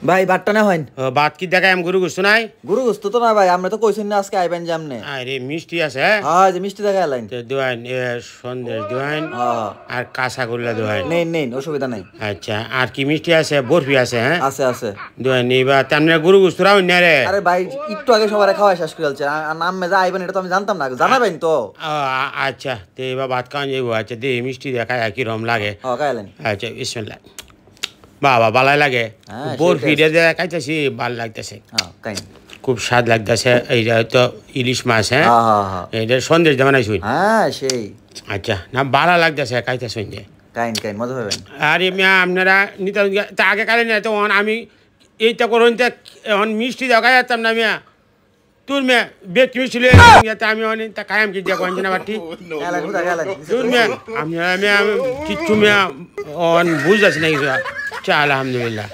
ভাই বাটটা না হইন বাত কি দেখায় আমি গরু গোস্ত নাই গরু গোস্ত তো না ভাই আমরা তো কইছেন না আজকে আইবেন জামনে আরে মিষ্টি আছে হ্যাঁ যে মিষ্টি দেখা লাইন দোয়ান সন্দেশ দোয়ান আর কাঁচা গোল্লা দোয়ান নেই নেই অসুবিধা নাই আচ্ছা আর কি মিষ্টি আছে বরফি আছে হ্যাঁ আছে আছে দোয়ান নিবা তেমনি গরু গোস্ত রাও না রে আরে ভাই একটু আগে সবারে খাওয়া শেষ করে ফেলছে আর নাম মেজা আইবেন এটা তো আমি জানতাম না জানাবেন তো আচ্ছা তো এবার ভাত খাওয়া যাবো আচ্ছা দে মিষ্টি দেখায় কি রম লাগে হ্যাঁ খাইলেন আচ্ছা বিসমিল্লাহ বাবা ভালাই লাগে বরফি খাইতেছি ভাল লাগতেছে খুব স্বাদ লাগতেছে এইটা তো ইলিশ মাছ হ্যাঁ এইটা সন্দেশ দেওয়া নাই শুন হ্যাঁ সেই আচ্ছা না ভালো লাগতেছে খাইতে শুনছে কাইন কাইন মজা পাবেন আরে মিয়া আপনারা নিতে তা আগে কালে না তো আমি এইটা করুন এখন মিষ্টি দেওয়া খাই যেতাম না মিয়া তোর মেয়ে ব্যক্তি মিষ্টি আমি অনেক তা খাইম কি দিয়ে কোন আবার ঠিক তোর মেয়ে আপনারা মেয়া কিচ্ছু মেয়া বুঝতেছি না কিছু আচ্ছা আলহামদুলিল্লাহ